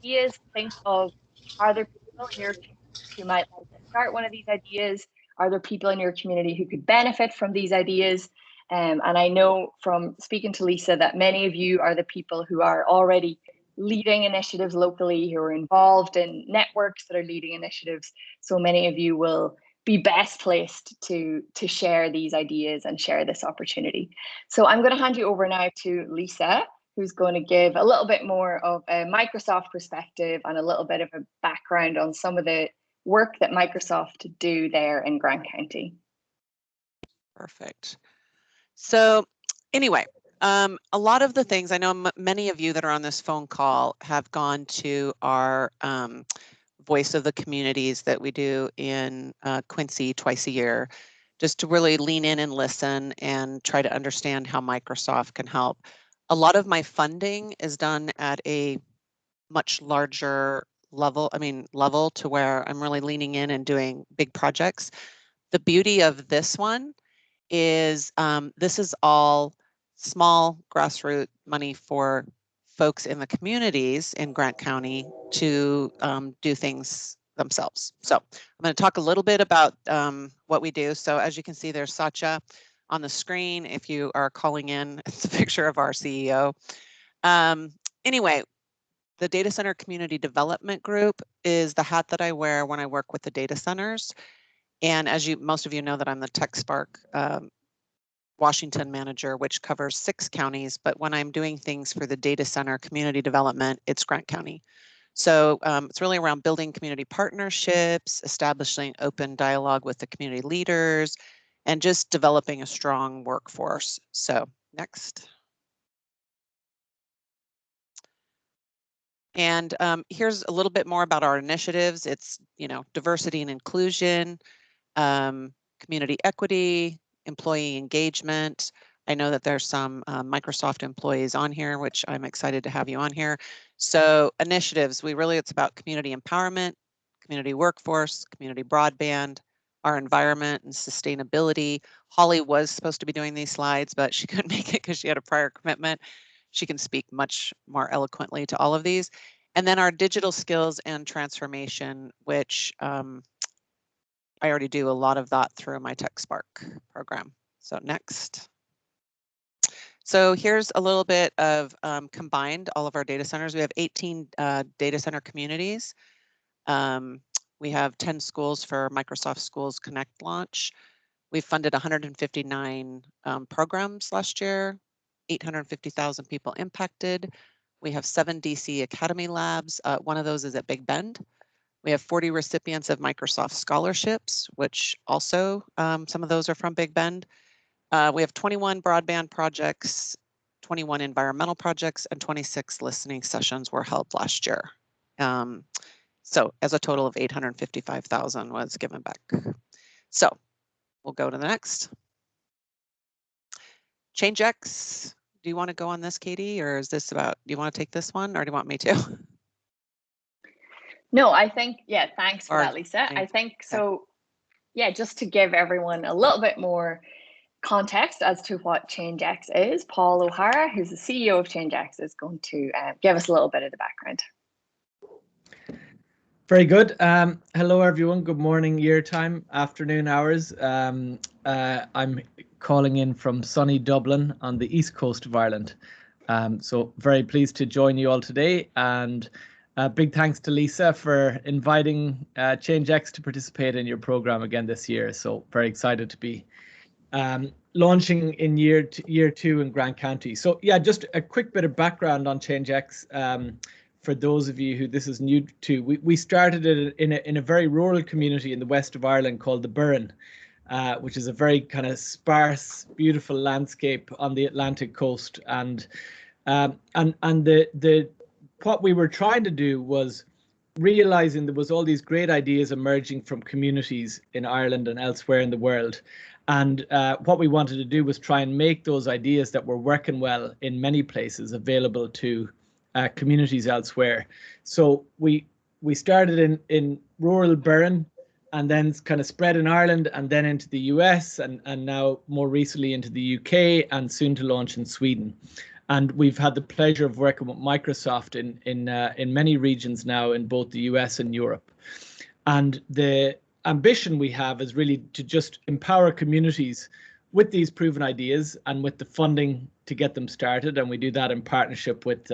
ideas, think of, are there people in your community who might like to start one of these ideas? Are there people in your community who could benefit from these ideas? And I know from speaking to Lisa that many of you are the people who are already leading initiatives locally, who are involved in networks that are leading initiatives. So many of you will be best placed to share these ideas and share this opportunity. So I'm going to hand you over now to Lisa, who's going to give a little bit more of a Microsoft perspective and a little bit of a background on some of the work that Microsoft do there in Grant County. Perfect. So anyway, a lot of the things, I know many of you that are on this phone call have gone to our Voice of the Communities that we do in Quincy twice a year, just to really lean in and listen and try to understand how Microsoft can help. A lot of my funding is done at a much larger level, level to where I'm really leaning in and doing big projects. The beauty of this one is this is all small grassroots money for folks in the communities in Grant County to do things themselves. So I'm going to talk a little bit about what we do. So as you can see, there's Satya on the screen. If you are calling in, it's a picture of our CEO. Anyway, the Data Center Community Development Group is the hat that I wear when I work with the data centers. And as most of you know that I'm the TechSpark Washington manager, which covers 6 counties. But when I'm doing things for the data center community development, it's Grant County. So it's really around building community partnerships, establishing open dialogue with the community leaders, and just developing a strong workforce. So next. And here's a little bit more about our initiatives. It's, diversity and inclusion, community equity, employee engagement. I know that there's some Microsoft employees on here, which I'm excited to have you on here. So initiatives, it's about community empowerment, community workforce, community broadband, our environment and sustainability. Holly was supposed to be doing these slides, but she couldn't make it because she had a prior commitment. She can speak much more eloquently to all of these. And then our digital skills and transformation, which I already do a lot of that through my TechSpark program. So next. So here's a little bit of combined all of our data centers. We have 18 data center communities. We have 10 schools for Microsoft Schools Connect launch. We funded 159 programs last year, 850,000 people impacted. We have 7 DC Academy labs. One of those is at Big Bend. We have 40 recipients of Microsoft scholarships, which also some of those are from Big Bend. We have 21 broadband projects, 21 environmental projects, and 26 listening sessions were held last year. So as a total of 855,000 was given back. So we'll go to the next. Changex, do you want to go on this, Katie, or is this about, do you want to take this one or do you want me to? No, I think, yeah, thanks for that, Lisa. I think so, yeah, just to give everyone a little bit more context as to what Changex is, Paul O'Hara, who's the CEO of Changex, is going to give us a little bit of the background. Very good. Hello, everyone. Good morning, year time, afternoon hours. I'm calling in from sunny Dublin on the east coast of Ireland. So very pleased to join you all today. And big thanks to Lisa for inviting Changex to participate in your program again this year. So very excited to be launching in year 2 in Grant County. So yeah, just a quick bit of background on Changex. For those of you who this is new to, we started it in a very rural community in the west of Ireland called the Burren, which is a very kind of sparse, beautiful landscape on the Atlantic coast. And what we were trying to do was realizing there was all these great ideas emerging from communities in Ireland and elsewhere in the world. And what we wanted to do was try and make those ideas that were working well in many places available to communities elsewhere. So we started in rural Burren and then kind of spread in Ireland and then into the US and now more recently into the UK and soon to launch in Sweden. And we've had the pleasure of working with Microsoft in many regions now in both the US and Europe. And the ambition we have is really to just empower communities with these proven ideas and with the funding to get them started. And we do that in partnership with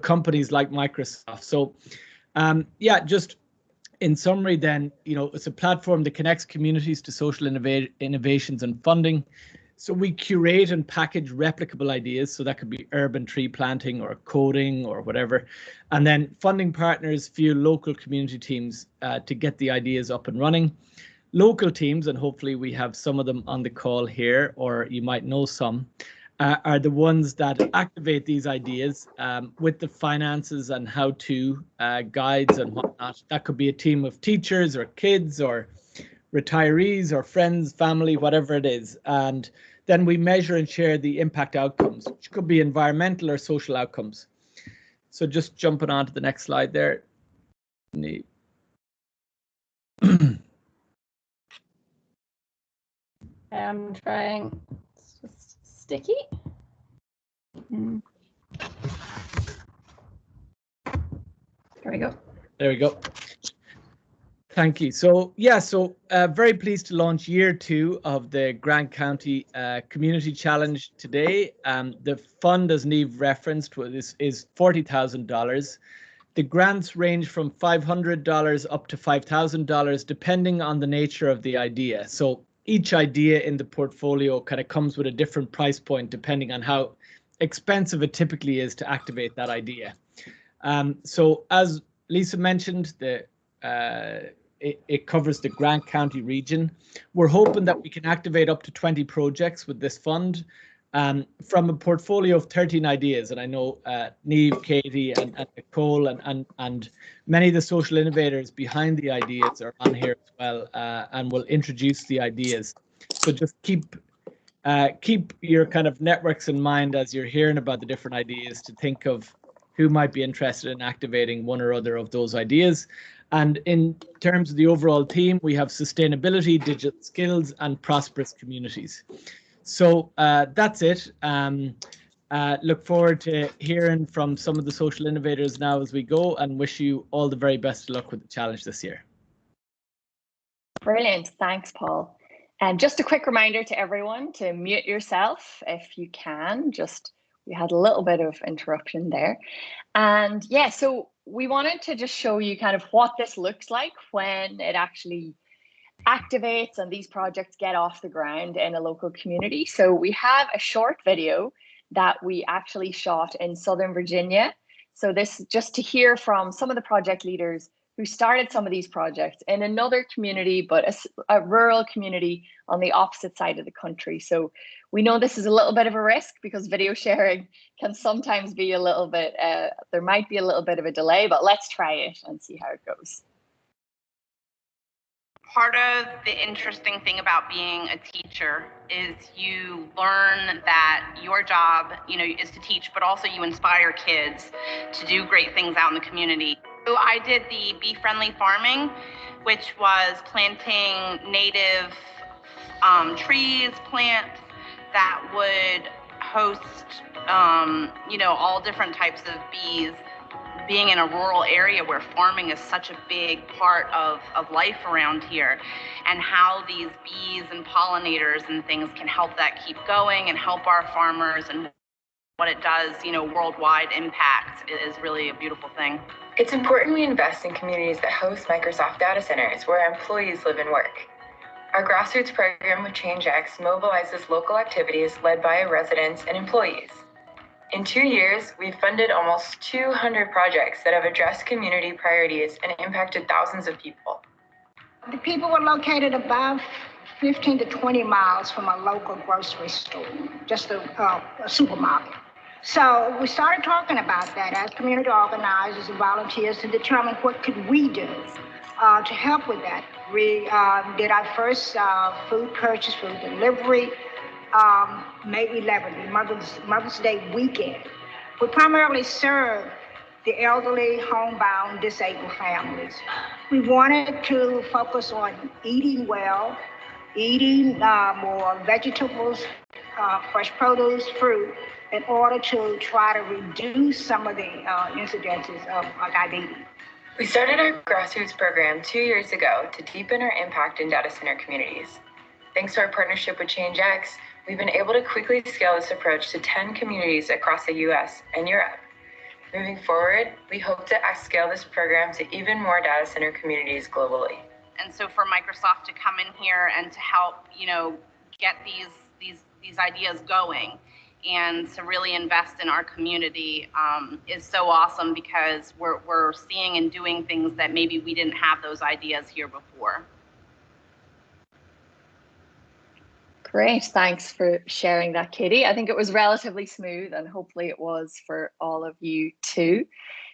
companies like Microsoft. So yeah, just in summary then, it's a platform that connects communities to social innovations and funding. So we curate and package replicable ideas. So that could be urban tree planting or coding or whatever. And then funding partners fuel local community teams to get the ideas up and running. Local teams, and hopefully we have some of them on the call here, or you might know some, are the ones that activate these ideas with the finances and how-to guides and whatnot. That could be a team of teachers or kids or retirees or friends, family, whatever it is. And then we measure and share the impact outcomes, which could be environmental or social outcomes. So just jumping on to the next slide there. I'm trying. It's just sticky. There we go. There we go. Thank you. So yeah, very pleased to launch year 2 of the Grant County Community Challenge today. The fund, as Niamh referenced, is $40,000. The grants range from $500 up to $5,000, depending on the nature of the idea. So each idea in the portfolio kind of comes with a different price point, depending on how expensive it typically is to activate that idea. So as Lisa mentioned, it covers the Grant County region. We're hoping that we can activate up to 20 projects with this fund from a portfolio of 13 ideas. And I know Niamh, Katie, and Nicole, and many of the social innovators behind the ideas are on here as well, and will introduce the ideas. So just keep your kind of networks in mind as you're hearing about the different ideas, to think of who might be interested in activating one or other of those ideas. And in terms of the overall theme, we have sustainability, digital skills, and prosperous communities. So that's it. Look forward to hearing from some of the social innovators now as we go, and wish you all the very best of luck with the challenge this year. Brilliant. Thanks, Paul. And just a quick reminder to everyone to mute yourself if you can. We had a little bit of interruption there. And yeah, so we wanted to just show you kind of what this looks like when it actually activates and these projects get off the ground in a local community. So we have a short video that we actually shot in Southern Virginia. So this just to hear from some of the project leaders who started some of these projects in another community, but a rural community on the opposite side of the country. So we know this is a little bit of a risk because video sharing can sometimes be a little bit, there might be a little bit of a delay, but let's try it and see how it goes. Part of the interesting thing about being a teacher is you learn that your job, is to teach, but also you inspire kids to do great things out in the community. So I did the bee-friendly farming, which was planting native trees, plants that would host, all different types of bees. Being in a rural area where farming is such a big part of life around here, and how these bees and pollinators and things can help that keep going and help our farmers, and what it does, worldwide impact is really a beautiful thing. It's important we invest in communities that host Microsoft data centers where employees live and work. Our grassroots program with Changex mobilizes local activities led by residents and employees. In 2 years, we've funded almost 200 projects that have addressed community priorities and impacted thousands of people. The people were located about 15 to 20 miles from a local grocery store, just a supermarket. So we started talking about that as community organizers and volunteers to determine what could we do to help with that. We did our first food purchase, food delivery, May 11th, Mother's Day weekend. We primarily serve the elderly, homebound, disabled families. We wanted to focus on eating well, eating more vegetables, fresh produce, fruit, in order to try to reduce some of the incidences of diabetes. We started our grassroots program 2 years ago to deepen our impact in data center communities. Thanks to our partnership with Changex, we've been able to quickly scale this approach to 10 communities across the US and Europe. Moving forward, we hope to scale this program to even more data center communities globally. And so for Microsoft to come in here and to help, get these ideas going and to really invest in our community is so awesome, because we're seeing and doing things that maybe we didn't have those ideas here before. Great, thanks for sharing that, Katie. I think it was relatively smooth, and hopefully it was for all of you too.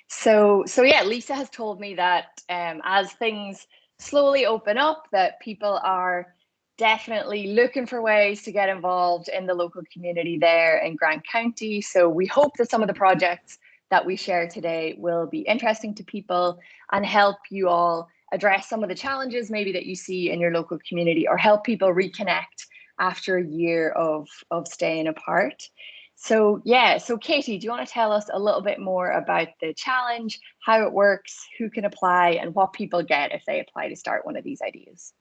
So yeah, Lisa has told me that as things slowly open up, that people are definitely looking for ways to get involved in the local community there in Grant County. So we hope that some of the projects that we share today will be interesting to people and help you all address some of the challenges maybe that you see in your local community, or help people reconnect after a year of staying apart. So yeah, so Katie, do you want to tell us a little bit more about the challenge, how it works, who can apply, and what people get if they apply to start one of these ideas?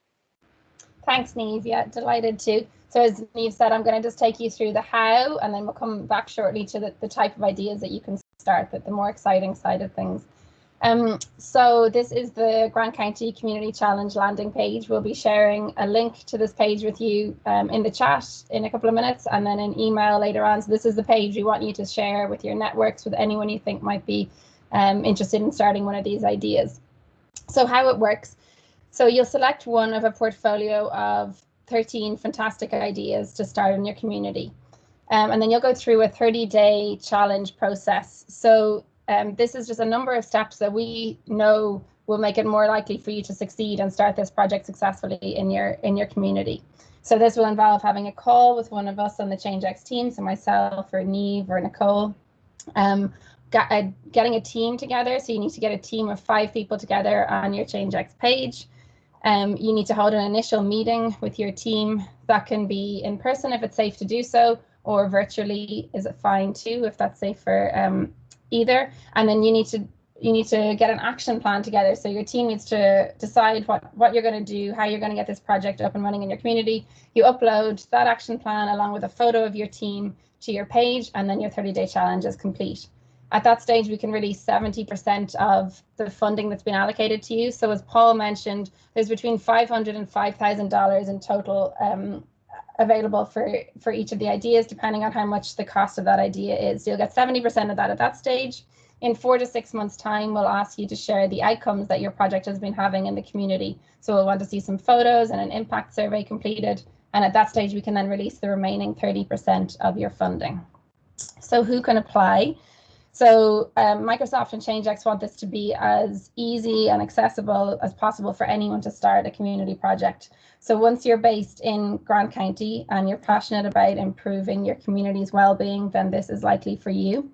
Thanks, Neve. Yeah, delighted to. So as Neve said, I'm going to just take you through the how, and then we'll come back shortly to the type of ideas that you can start, but the more exciting side of things. So this is the Grant County Community Challenge landing page. We'll be sharing a link to this page with you in the chat in a couple of minutes, and then an email later on. So this is the page we want you to share with your networks, with anyone you think might be interested in starting one of these ideas. So how it works. So you'll select one of a portfolio of 13 fantastic ideas to start in your community. And then you'll go through a 30-day challenge process. So this is just a number of steps that we know will make it more likely for you to succeed and start this project successfully in your community. So this will involve having a call with one of us on the Changex team, so myself or Neve or Nicole, getting a team together. So you need to get a team of 5 people together on your Changex page. You need to hold an initial meeting with your team. That can be in person if it's safe to do so, or virtually is it fine too, if that's safe for either. And then you need to get an action plan together. So your team needs to decide what you're going to do, how you're going to get this project up and running in your community. You upload that action plan along with a photo of your team to your page, and then your 30-day challenge is complete. At that stage, we can release 70% of the funding that's been allocated to you. So as Paul mentioned, there's between $500 and $5,000 in total available for each of the ideas, depending on how much the cost of that idea is. So you'll get 70% of that at that stage. In 4 to 6 months' time, we'll ask you to share the outcomes that your project has been having in the community. So we'll want to see some photos and an impact survey completed. And at that stage, we can then release the remaining 30% of your funding. So who can apply? So Microsoft and Changex want this to be as easy and accessible as possible for anyone to start a community project. So once you're based in Grant County and you're passionate about improving your community's well-being, then this is likely for you.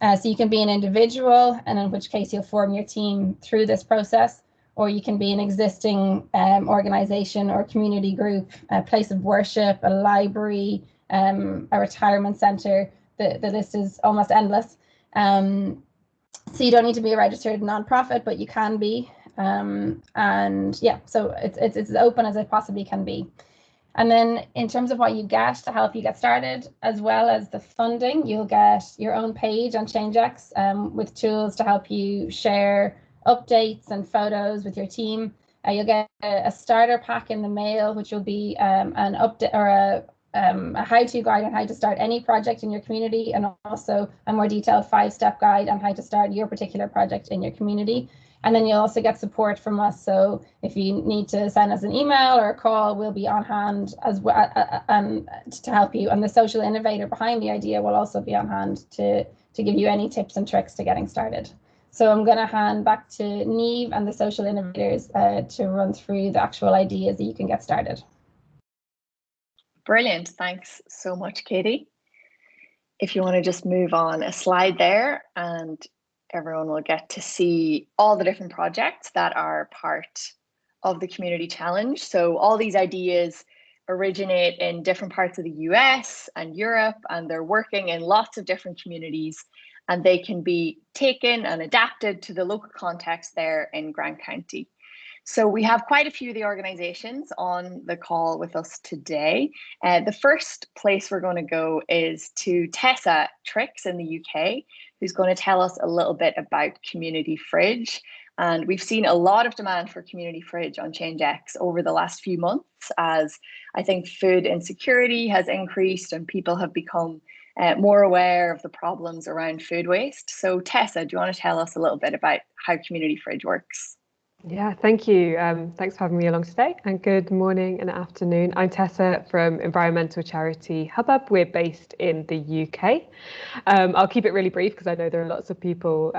So you can be an individual, and in which case you'll form your team through this process, or you can be an existing organization or community group, a place of worship, a library, a retirement center. The list is almost endless. So you don't need to be a registered nonprofit, but you can be. And yeah, so it's as open as it possibly can be. And then in terms of what you get to help you get started, as well as the funding, you'll get your own page on Changex with tools to help you share updates and photos with your team. You'll get a starter pack in the mail, which will be an update or a how-to guide on how to start any project in your community, and also a more detailed 5-step guide on how to start your particular project in your community. And then you'll also get support from us. So if you need to send us an email or a call, we'll be on hand as well to help you. And the social innovator behind the idea will also be on hand to give you any tips and tricks to getting started. So I'm going to hand back to Neve and the social innovators to run through the actual ideas that you can get started. Brilliant. Thanks so much, Katie. If you want to just move on a slide there, and everyone will get to see all the different projects that are part of the community challenge. So all these ideas originate in different parts of the US and Europe, and they're working in lots of different communities, and they can be taken and adapted to the local context there in Grant County. So we have quite a few of the organizations on the call with us today. The first place we're going to go is to Tessa Trix in the UK, who's going to tell us a little bit about Community Fridge. And we've seen a lot of demand for Community Fridge on Changex over the last few months, as I think food insecurity has increased and people have become more aware of the problems around food waste. So Tessa, do you want to tell us a little bit about how Community Fridge works? Yeah, thank you. Thanks for having me along today, and good morning and afternoon. I'm Tessa from environmental charity Hubbub. We're based in the UK. I'll keep it really brief because I know there are lots of people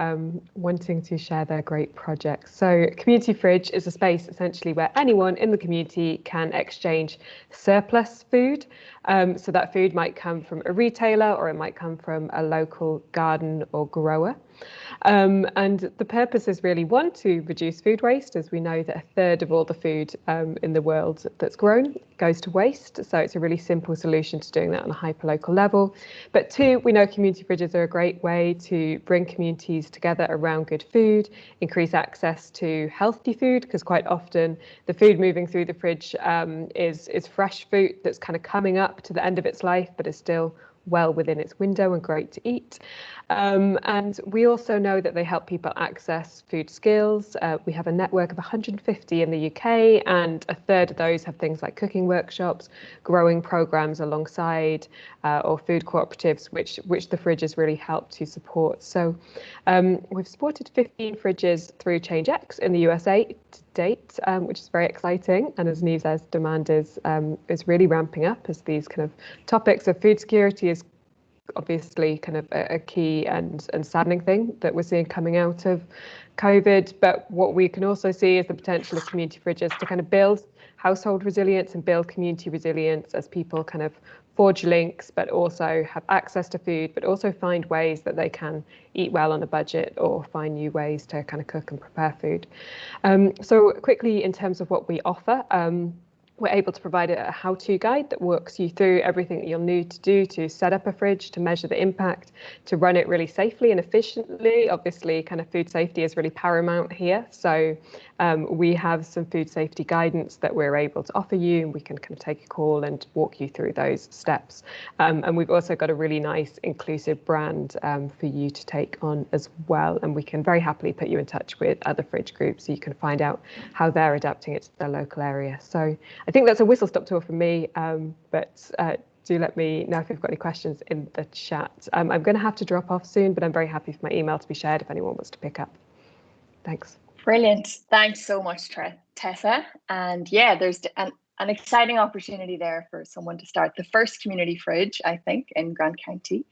wanting to share their great projects. So Community Fridge is a space essentially where anyone in the community can exchange surplus food. So that food might come from a retailer, or it might come from a local garden or grower. And the purpose is really, one, to reduce food waste, as we know that a third of all the food in the world that's grown goes to waste. So it's a really simple solution to doing that on a hyperlocal level. But two, we know community fridges are a great way to bring communities together around good food, increase access to healthy food, because quite often the food moving through the fridge is fresh food that's kind of coming up to the end of its life, but is still well within its window and great to eat. And we also know that they help people access food skills. We have a network of 150 in the UK, and a third of those have things like cooking workshops, growing programs alongside, or food cooperatives, which the fridges really help to support. So we've supported 15 fridges through Changex in the USA to date, which is very exciting. And as Neve says, demand is really ramping up, as these kind of topics of food security is obviously kind of a key and saddening thing that we're seeing coming out of COVID. But what we can also see is the potential of community fridges to kind of build household resilience and build community resilience as people kind of forge links, but also have access to food, but also find ways that they can eat well on a budget, or find new ways to kind of cook and prepare food. So quickly, in terms of what we offer, we're able to provide a how-to guide that walks you through everything that you'll need to do to set up a fridge, to measure the impact, to run it really safely and efficiently. Obviously, kind of food safety is really paramount here. So we have some food safety guidance that we're able to offer you, and we can kind of take a call and walk you through those steps. And we've also got a really nice inclusive brand for you to take on as well. And we can very happily put you in touch with other fridge groups so you can find out how they're adapting it to their local area. So I think that's a whistle-stop tour from me, but do let me know if you've got any questions in the chat. I'm going to have to drop off soon, but I'm very happy for my email to be shared if anyone wants to pick up. Thanks. Brilliant. Thanks so much, Tessa. And yeah, there's an exciting opportunity there for someone to start the first community fridge, I think, in Grant County.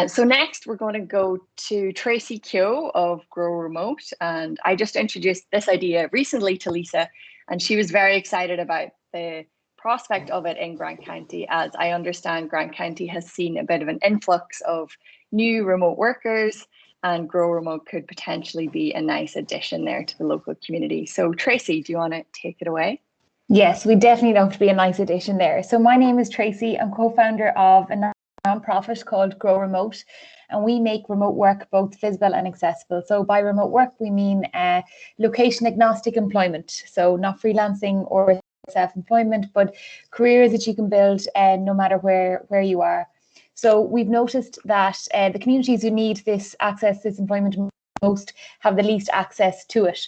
So next, we're going to go to Tracy Kyo of Grow Remote. And I just introduced this idea recently to Lisa, and she was very excited about the prospect of it in Grant County, as I understand Grant County has seen a bit of an influx of new remote workers, and Grow Remote could potentially be a nice addition there to the local community. So Tracy, do you want to take it away? Yes, we definitely love to be a nice addition there. So my name is Tracy. I'm co-founder of a non-profit called Grow Remote, and we make remote work both visible and accessible. So by remote work, we mean location agnostic employment. So not freelancing or self-employment, but careers that you can build no matter where you are. So we've noticed that the communities who need this access, this employment most, have the least access to it.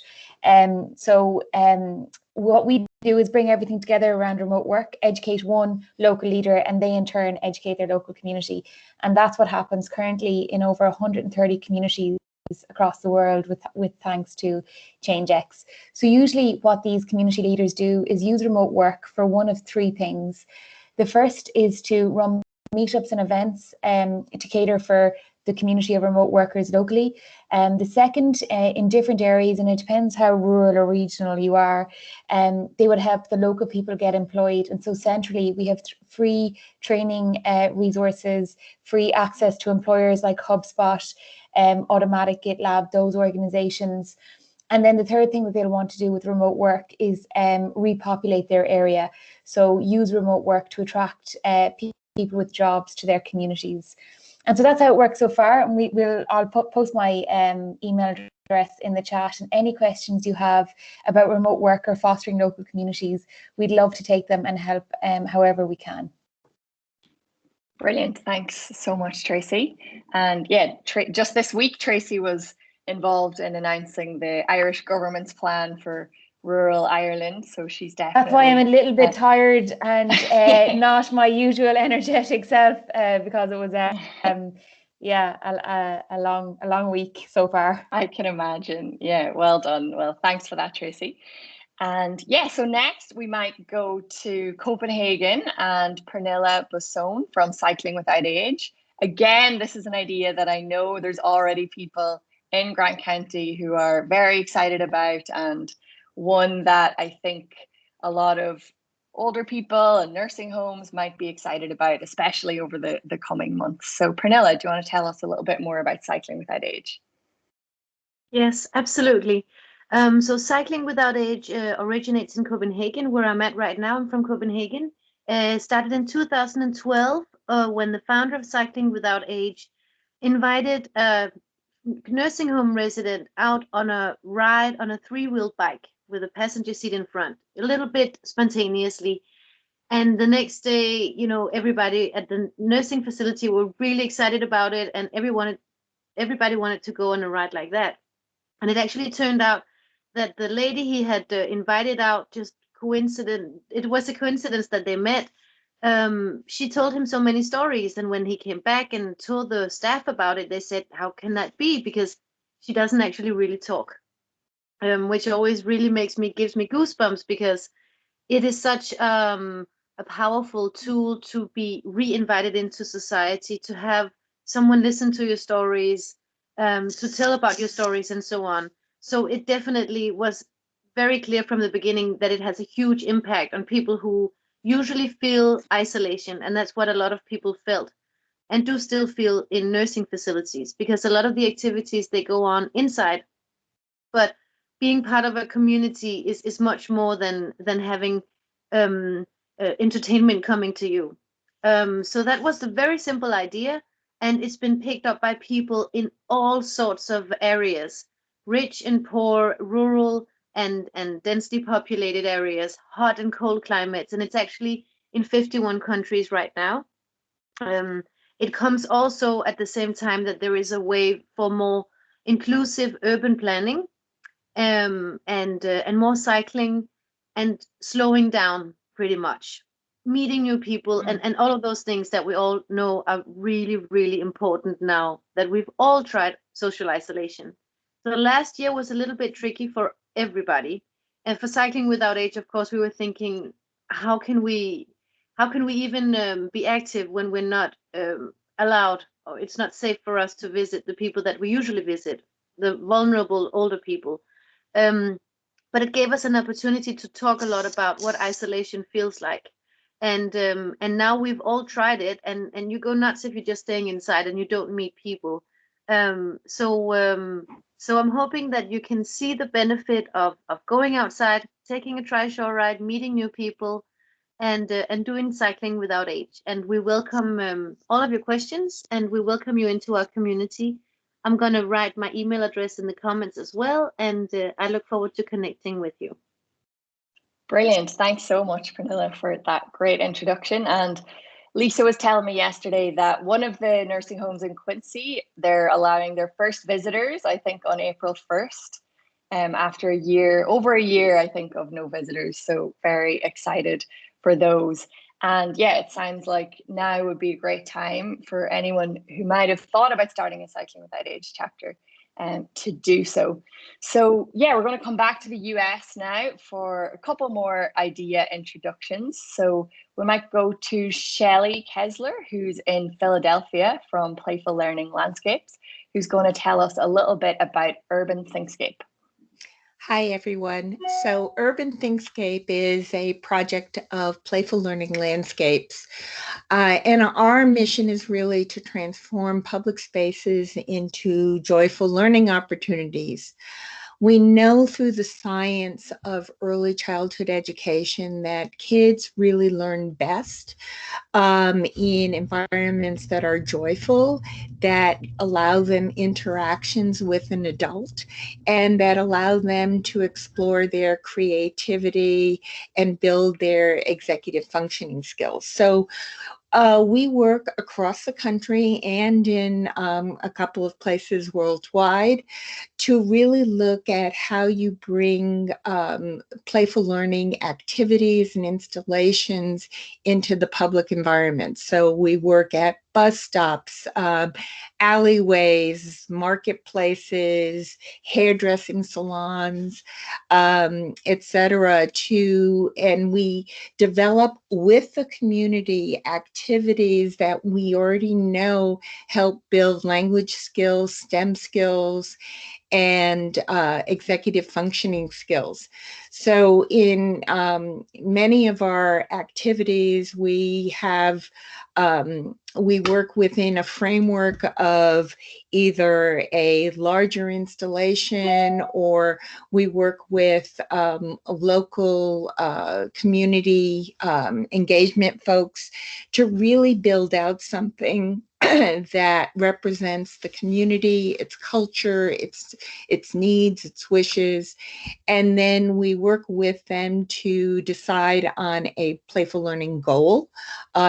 What we do is bring everything together around remote work, educate one local leader, and they in turn educate their local community. And that's what happens currently in over 130 communities across the world with thanks to Changex. So usually what these community leaders do is use remote work for one of three things. The first is to run meetups and events to cater for the community of remote workers locally. The second, in different areas, and it depends how rural or regional you are, they would help the local people get employed. And so centrally, we have free training resources, free access to employers like HubSpot, Automatic, GitLab, those organizations. And then the third thing that they'll want to do with remote work is repopulate their area. So use remote work to attract people with jobs to their communities. And so that's how it works so far. And I'll post my email address in the chat, and any questions you have about remote work or fostering local communities, we'd love to take them and help however we can. Brilliant. Thanks so much, Tracy. And yeah, just this week, Tracy was involved in announcing the Irish government's plan for rural Ireland. So she's definitely... That's why I'm a little bit tired and not my usual energetic self, because it was a long week so far. I can imagine. Yeah, well done. Well, thanks for that, Tracy. And yeah, so next we might go to Copenhagen and Pernilla Busson from Cycling Without Age. Again, this is an idea that I know there's already people in Grant County who are very excited about, and one that I think a lot of older people and nursing homes might be excited about, especially over the coming months. So Pernilla, do you want to tell us a little bit more about Cycling Without Age? Yes, absolutely. So Cycling Without Age originates in Copenhagen, where I'm at right now. I'm from Copenhagen. Started in 2012 when the founder of Cycling Without Age invited a nursing home resident out on a ride on a 3-wheeled bike with a passenger seat in front, a little bit spontaneously. And the next day, everybody at the nursing facility were really excited about it, and everybody wanted to go on a ride like that. And it actually turned out that the lady he had invited out, it was a coincidence that they met. She told him so many stories, and when he came back and told the staff about it, they said, how can that be? Because she doesn't actually really talk, which always really gives me goosebumps, because it is such a powerful tool to be re-invited into society, to have someone listen to your stories, to tell about your stories and so on. So it definitely was very clear from the beginning that it has a huge impact on people who usually feel isolation. And that's what a lot of people felt and do still feel in nursing facilities, because a lot of the activities, they go on inside. But being part of a community is much more than having entertainment coming to you. So that was a very simple idea. And it's been picked up by people in all sorts of areas, rich and poor, rural and densely populated areas, hot and cold climates. And it's actually in 51 countries right now. It comes also at the same time that there is a way for more inclusive urban planning, and more cycling and slowing down, pretty much. Meeting new people and all of those things that we all know are really, really important now that we've all tried social isolation. So last year was a little bit tricky for everybody. And for Cycling Without Age, of course, we were thinking, how can we even be active when we're not allowed, or it's not safe for us to visit the people that we usually visit, the vulnerable older people. But it gave us an opportunity to talk a lot about what isolation feels like. And now we've all tried it, and you go nuts if you're just staying inside and you don't meet people. So I'm hoping that you can see the benefit of going outside, taking a trishaw ride, meeting new people, and doing Cycling Without Age. And we welcome all of your questions, and we welcome you into our community. I'm going to write my email address in the comments as well, and I look forward to connecting with you. Brilliant. Thanks so much, Pernilla, for that great introduction. And Lisa was telling me yesterday that one of the nursing homes in Quincy, they're allowing their first visitors, I think, on April 1st, after over a year, I think, of no visitors. So very excited for those. And yeah, it sounds like now would be a great time for anyone who might have thought about starting a Cycling Without Age chapter to do so. So yeah, we're going to come back to the US now for a couple more idea introductions. So we might go to Shelley Kessler, who's in Philadelphia from Playful Learning Landscapes, who's going to tell us a little bit about Urban Thinkscape. Hi, everyone. So Urban Thinkscape is a project of Playful Learning Landscapes. And our mission is really to transform public spaces into joyful learning opportunities. We know through the science of early childhood education that kids really learn best in environments that are joyful, that allow them interactions with an adult, and that allow them to explore their creativity and build their executive functioning skills. So we work across the country and in a couple of places worldwide to really look at how you bring playful learning activities and installations into the public environment. So we work at bus stops, alleyways, marketplaces, hairdressing salons, etc. And we develop with the community activities that we already know help build language skills, STEM skills, and executive functioning skills. So in many of our activities, we work within a framework of either a larger installation, or we work with local community engagement folks to really build out something that represents the community, its culture, its needs, its wishes. And then we work with them to decide on a playful learning goal,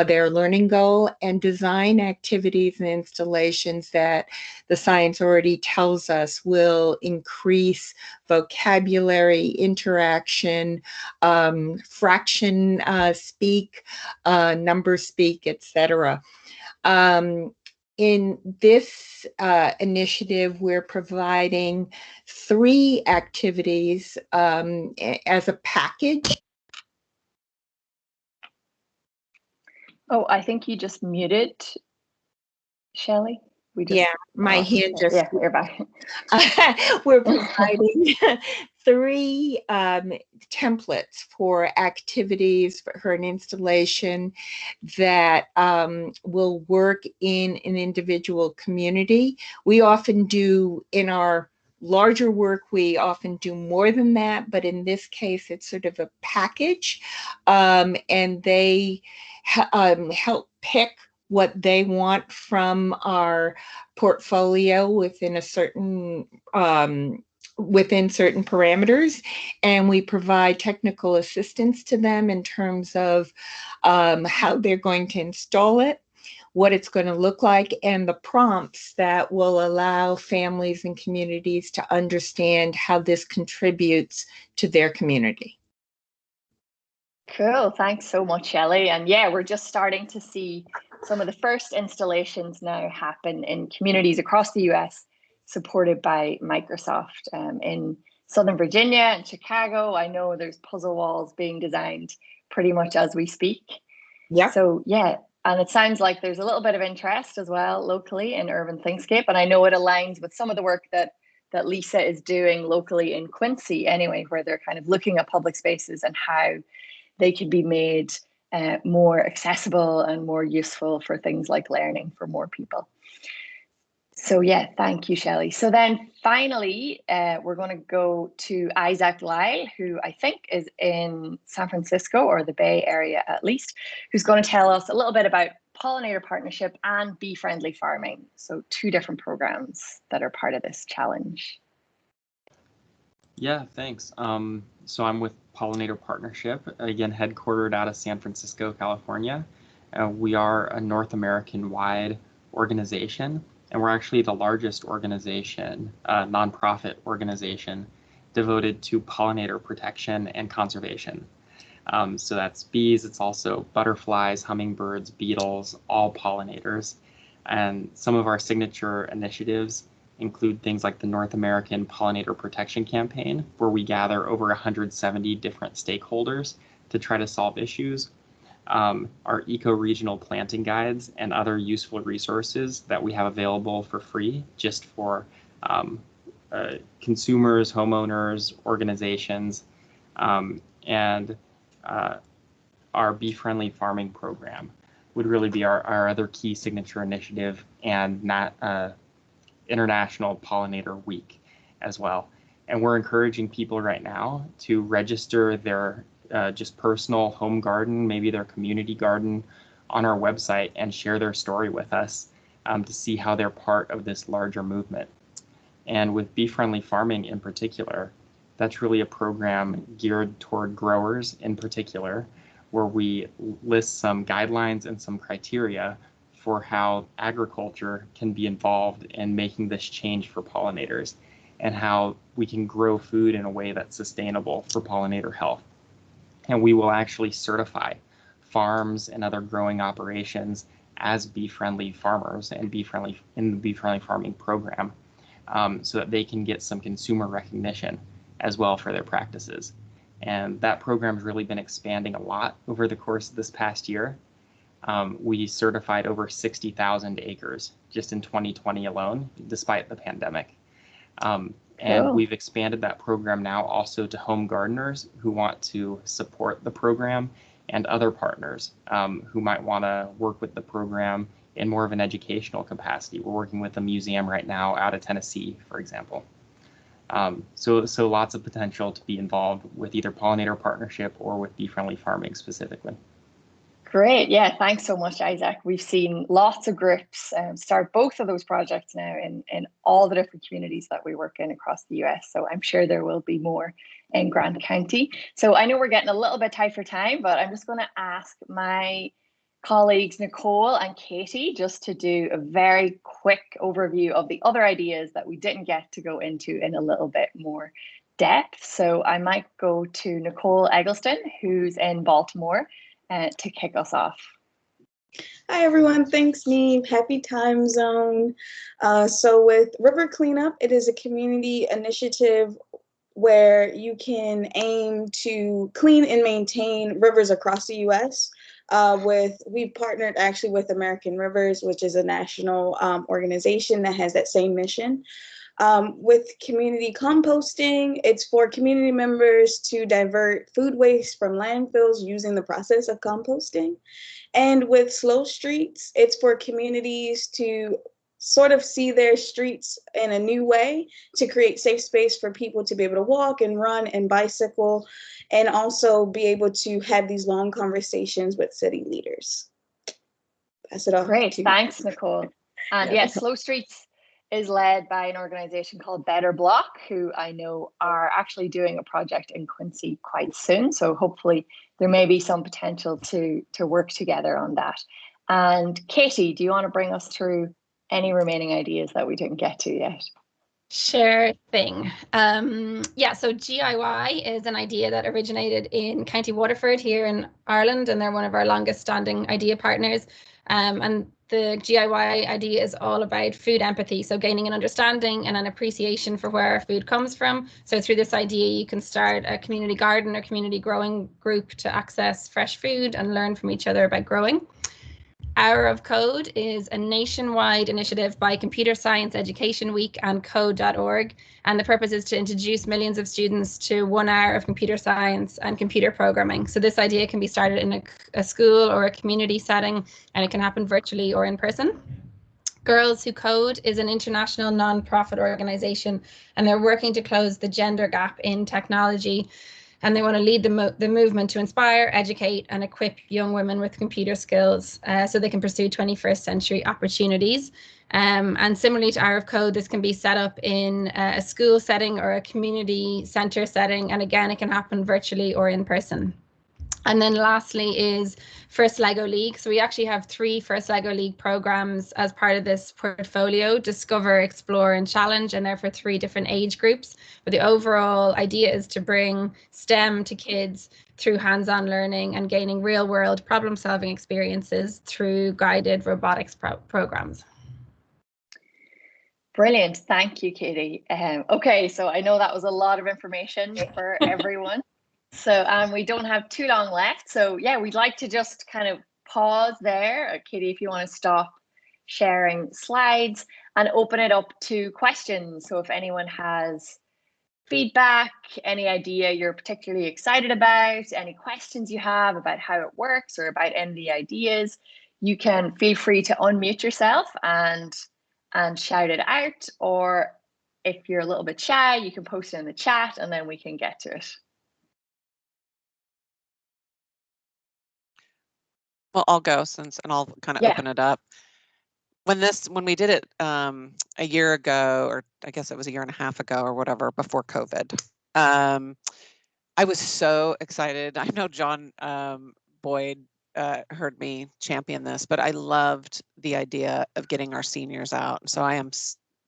their learning goal, and design activities and installations that the science already tells us will increase vocabulary, interaction, fraction speak, number speak, etc. In this initiative, we're providing 3 activities as a package. Oh, I think you just muted, Shelley. My hand just... Yeah, you're back. We're providing 3 templates for activities for an installation that will work in an individual community. We often do, in our larger work, we often do more than that, but in this case, it's sort of a package, and they help pick what they want from our portfolio within certain parameters, and we provide technical assistance to them in terms of how they're going to install it, what it's going to look like, and the prompts that will allow families and communities to understand how this contributes to their community. Cool. Thanks so much, Shelley. And yeah, we're just starting to see some of the first installations now happen in communities across the US, supported by Microsoft in Southern Virginia and Chicago. I know there's puzzle walls being designed pretty much as we speak. Yeah. So yeah, and it sounds like there's a little bit of interest as well locally in Urban Thinkscape. And I know it aligns with some of the work that Lisa is doing locally in Quincy anyway, where they're kind of looking at public spaces and how they could be made more accessible and more useful for things like learning for more people. So yeah, thank you, Shelley. So then finally, we're going to go to Isaac Lyle, who I think is in San Francisco or the Bay Area at least, who's going to tell us a little bit about Pollinator Partnership and Bee Friendly Farming. So 2 different programs that are part of this challenge. Yeah, thanks. So I'm with Pollinator Partnership, again, headquartered out of San Francisco, California. We are a North American-wide organization, and we're actually the largest organization, nonprofit organization, devoted to pollinator protection and conservation. So that's bees, it's also butterflies, hummingbirds, beetles, all pollinators. And some of our signature initiatives include things like the North American Pollinator Protection Campaign, where we gather over 170 different stakeholders to try to solve issues. Our eco-regional planting guides and other useful resources that we have available for free just for consumers, homeowners, organizations, and our Bee Friendly Farming program would really be our other key signature initiative, and International Pollinator Week as well. And we're encouraging people right now to register their just personal home garden, maybe their community garden, on our website and share their story with us to see how they're part of this larger movement. And with bee-friendly farming in particular, that's really a program geared toward growers in particular, where we list some guidelines and some criteria for how agriculture can be involved in making this change for pollinators, and how we can grow food in a way that's sustainable for pollinator health. And we will actually certify farms and other growing operations as bee-friendly farmers and bee-friendly in the bee-friendly farming program, so that they can get some consumer recognition as well for their practices. And that program has really been expanding a lot over the course of this past year. We certified over 60,000 acres just in 2020 alone, despite the pandemic. And we've expanded that program now also to home gardeners who want to support the program, and other partners who might want to work with the program in more of an educational capacity. We're working with a museum right now out of Tennessee, for example. So lots of potential to be involved with either Pollinator Partnership or with bee-friendly farming specifically. Great. Yeah, thanks so much, Isaac. We've seen lots of groups start both of those projects now in all the different communities that we work in across the US. So I'm sure there will be more in Grant County. So I know we're getting a little bit tight for time, but I'm just going to ask my colleagues Nicole and Katie just to do a very quick overview of the other ideas that we didn't get to go into in a little bit more depth. So I might go to Nicole Eggleston, who's in Baltimore, to kick us off. Hi everyone, thanks Neve, happy time zone. So with River Cleanup, it is a community initiative where you can aim to clean and maintain rivers across the US. We've partnered actually with American Rivers, which is a national organization that has that same mission. With community composting, it's for community members to divert food waste from landfills using the process of composting. And with Slow Streets, it's for communities to sort of see their streets in a new way, to create safe space for people to be able to walk and run and bicycle, and also be able to have these long conversations with city leaders. Pass it off. Great, thanks, Nicole. And yes, Slow Streets is led by an organization called Better Block, who I know are actually doing a project in Quincy quite soon. So hopefully there may be some potential to work together on that. And Katie, do you want to bring us through any remaining ideas that we didn't get to yet? Sure thing. Yeah, so GIY is an idea that originated in County Waterford here in Ireland, and they're one of our longest standing idea partners. And the GIY idea is all about food empathy, so gaining an understanding and an appreciation for where our food comes from. So through this idea, you can start a community garden or community growing group to access fresh food and learn from each other about growing. Hour of Code is a nationwide initiative by Computer Science Education Week and code.org, and the purpose is to introduce millions of students to 1 hour of computer science and computer programming. So this idea can be started in a school or a community setting, and it can happen virtually or in person. Girls Who Code is an international non-profit organization, and they're working to close the gender gap in technology. And they want to lead the movement to inspire, educate, and equip young women with computer skills so they can pursue 21st century opportunities. And similarly to Hour of Code, this can be set up in a school setting or a community center setting. And again, it can happen virtually or in person. And then lastly is First Lego League. So we actually have 3 First Lego League programs as part of this portfolio: Discover, Explore, and Challenge, and they're for 3 different age groups. But the overall idea is to bring STEM to kids through hands-on learning and gaining real-world problem-solving experiences through guided robotics programs. Brilliant. Thank you, Katie. Okay, so I know that was a lot of information for everyone. So we don't have too long left. So yeah, we'd like to just kind of pause there. Katie, if you want to stop sharing slides and open it up to questions. So if anyone has feedback, any idea you're particularly excited about, any questions you have about how it works or about any of the ideas, you can feel free to unmute yourself and shout it out, or if you're a little bit shy, you can post it in the chat and then we can get to it. Well, I'll go and I'll kind of open it up. When we did it a year ago, or I guess it was a year and a half ago or whatever, before COVID, I was so excited. I know John Boyd heard me champion this, but I loved the idea of getting our seniors out. So I am,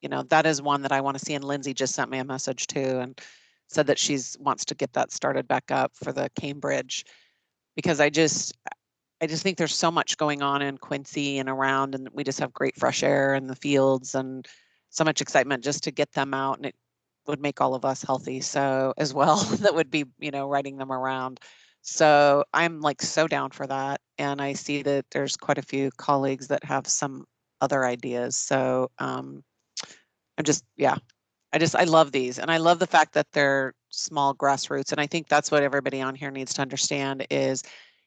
that is one that I want to see. And Lindsay just sent me a message too and said that wants to get that started back up for the Cambridge, because I just think there's so much going on in Quincy and around, and we just have great fresh air in the fields and so much excitement just to get them out, and it would make all of us healthy. So as well, that would be, riding them around. So I'm like so down for that. And I see that there's quite a few colleagues that have some other ideas. So I love these. And I love the fact that they're small grassroots. And I think that's what everybody on here needs to understand is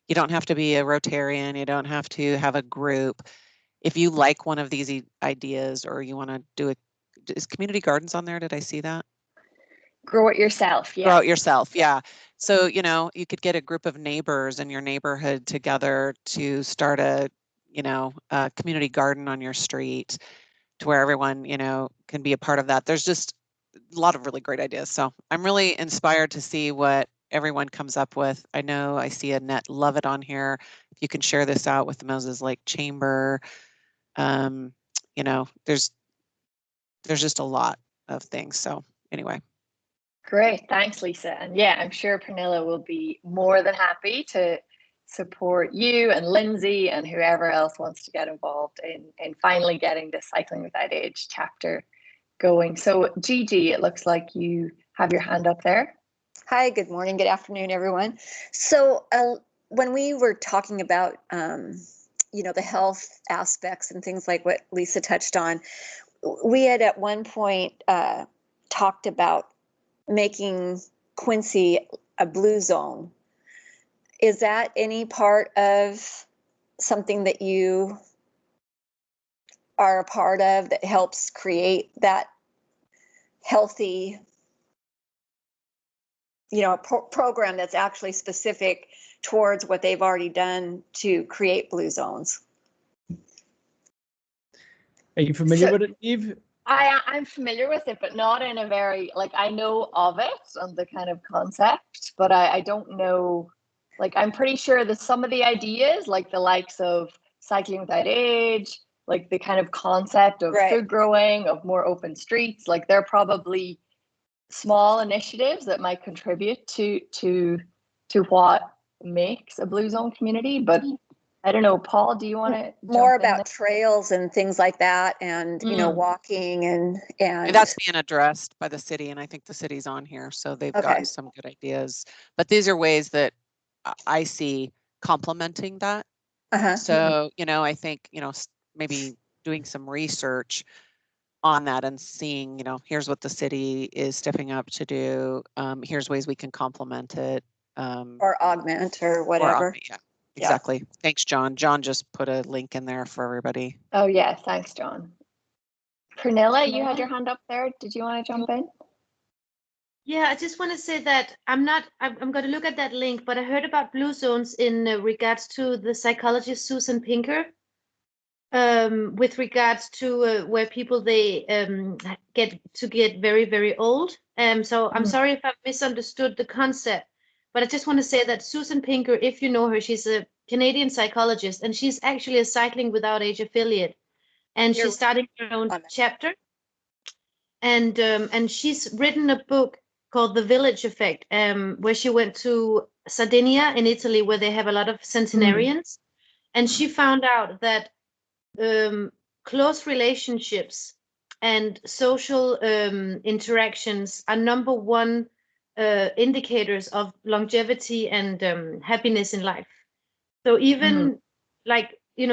you don't have to be a Rotarian. You don't have to have a group. If you like one of these ideas or you want to do it, is community gardens on there? Did I see that? Grow it yourself. Yeah. Grow it yourself. Yeah. So, you could get a group of neighbors in your neighborhood together to start a community garden on your street to where everyone, can be a part of that. There's just a lot of really great ideas. So I'm really inspired to see what everyone comes up with. I know I see Annette Lovett on here. If you can share this out with the Moses Lake Chamber, there's just a lot of things. So anyway. Great. Thanks, Lisa. And yeah, I'm sure Pernilla will be more than happy to support you and Lindsay and whoever else wants to get involved in finally getting the Cycling Without Age chapter going. So Gigi, it looks like you have your hand up there. Hi, good morning, good afternoon, everyone. So when we were talking about, the health aspects and things like what Lisa touched on, we had at one point talked about making Quincy a blue zone. Is that any part of something that you are a part of that helps create that healthy, program that's actually specific towards what they've already done to create blue zones? Are you familiar with it, Eve? I'm familiar with it, but not in a very, I know of it and the kind of concept, but I don't know, I'm pretty sure that some of the ideas, like the likes of Cycling Without Age, like the kind of concept of food growing, of more open streets, they're probably small initiatives that might contribute to what makes a blue zone community. But I don't know, Paul, do you want to more about trails and things like that, and walking and that's being addressed by the city, and I think the city's on here, so they've got some good ideas. But these are ways that I see complementing that. So I think maybe doing some research on that and seeing here's what the city is stepping up to do. Here's ways we can complement it, or augment or whatever. Yeah. Exactly. Yeah. Thanks, John. John just put a link in there for everybody. Oh, yeah. Thanks, John. Pernilla, you had your hand up there. Did you want to jump in? Yeah, I just want to say that I'm going to look at that link, but I heard about blue zones in regards to the psychologist Susan Pinker, with regards to where people they get very, very old. So I'm sorry if I misunderstood the concept. But I just want to say that Susan Pinker, if you know her, she's a Canadian psychologist, and she's actually a Cycling Without Age affiliate. And she's starting her own chapter. And she's written a book called The Village Effect, where she went to Sardinia in Italy, where they have a lot of centenarians. And she found out that close relationships and social interactions are number one indicators of longevity and happiness in life. So even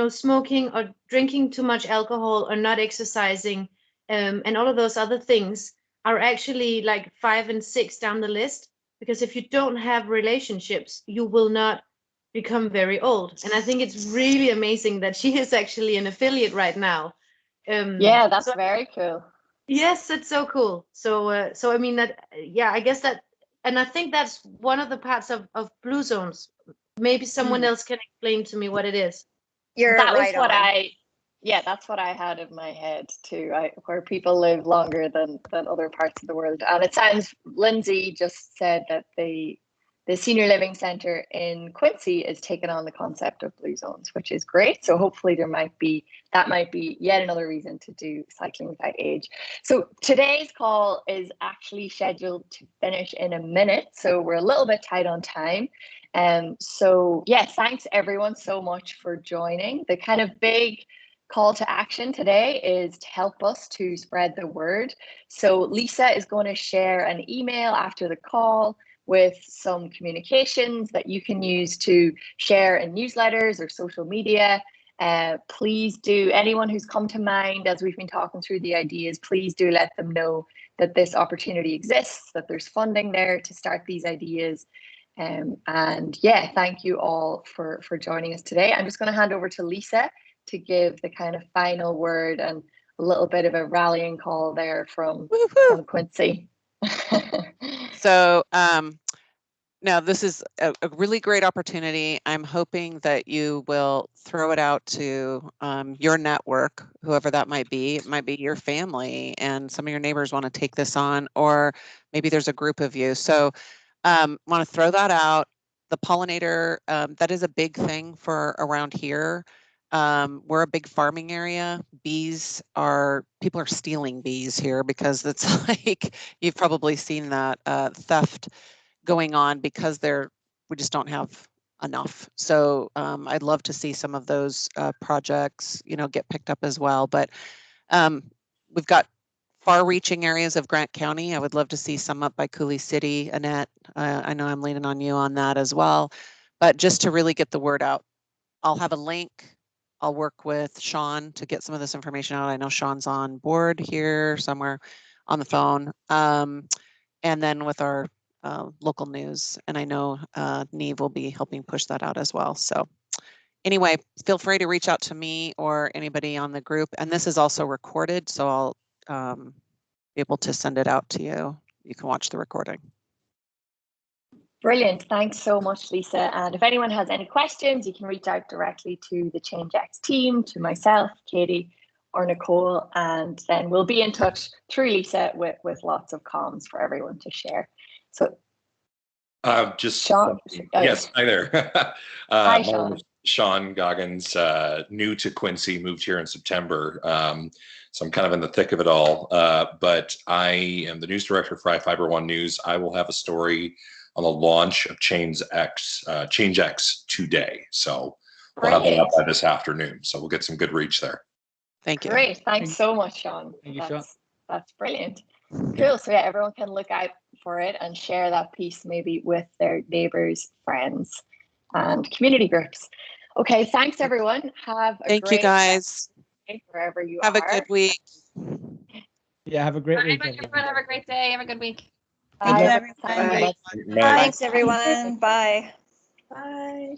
smoking or drinking too much alcohol or not exercising and all of those other things are actually 5 and 6 down the list, because if you don't have relationships, you will not become very old. And I think it's really amazing that she is actually an affiliate right now. Yeah, that's very cool. Yes, it's so cool. So, so I mean that, yeah, I guess that, and I think that's one of the parts of Blue Zones. Maybe someone else can explain to me what it is. That was what that's what I had in my head too, where people live longer than other parts of the world. And it sounds, Lindsay just said that the senior living centre in Quincy is taking on the concept of Blue Zones, which is great. So hopefully that might be yet another reason to do Cycling Without Age. So today's call is actually scheduled to finish in a minute, so we're a little bit tight on time. So yeah, thanks everyone so much for joining. The kind of big call to action today is to help us to spread the word. So Lisa is going to share an email after the call with some communications that you can use to share in newsletters or social media. Please do, anyone who's come to mind as we've been talking through the ideas, please do let them know that this opportunity exists, that there's funding there to start these ideas. And yeah, thank you all for joining us today. I'm just going to hand over to Lisa to give the kind of final word and a little bit of a rallying call there from Quincy. So now this is a really great opportunity. I'm hoping that you will throw it out to your network, whoever that might be. It might be your family and some of your neighbors want to take this on, or maybe there's a group of you. So want to throw that out. The pollinator, that is a big thing for around here. We're a big farming area. People are stealing bees here because it's like, you've probably seen that theft going on because we just don't have enough. So I'd love to see some of those projects, get picked up as well. But we've got far-reaching areas of Grant County. I would love to see some up by Cooley City. Annette, I know I'm leaning on you on that as well. But just to really get the word out, I'll have a link. I'll work with Sean to get some of this information out. I know Sean's on board here somewhere on the phone. And then with our local news, and I know Neve will be helping push that out as well. So anyway, feel free to reach out to me or anybody on the group. And this is also recorded, so I'll be able to send it out to you. You can watch the recording. Brilliant. Thanks so much, Lisa. And if anyone has any questions, you can reach out directly to the Changex team, to myself, Katie, or Nicole, and then we'll be in touch through Lisa with lots of comms for everyone to share. So just Sean, yes, hi there. Hi, Sean. Sean Goggins, new to Quincy, moved here in September. So I'm kind of in the thick of it all. But I am the news director for iFiber One News. I will have a story on the launch of Changex today. So we'll have that up by this afternoon. So we'll get some good reach there. Thank you. Great. Thanks so much, Sean. Thank you, Sean. That's brilliant. Cool. So yeah, everyone can look out for it and share that piece maybe with their neighbors, friends, and community groups. Okay, thanks everyone. Thank you guys. Wherever you have a good week. Yeah, have a great week. Everyone have a great day. Have a good week. Thank you, everyone. Thanks, everyone. Bye. Bye.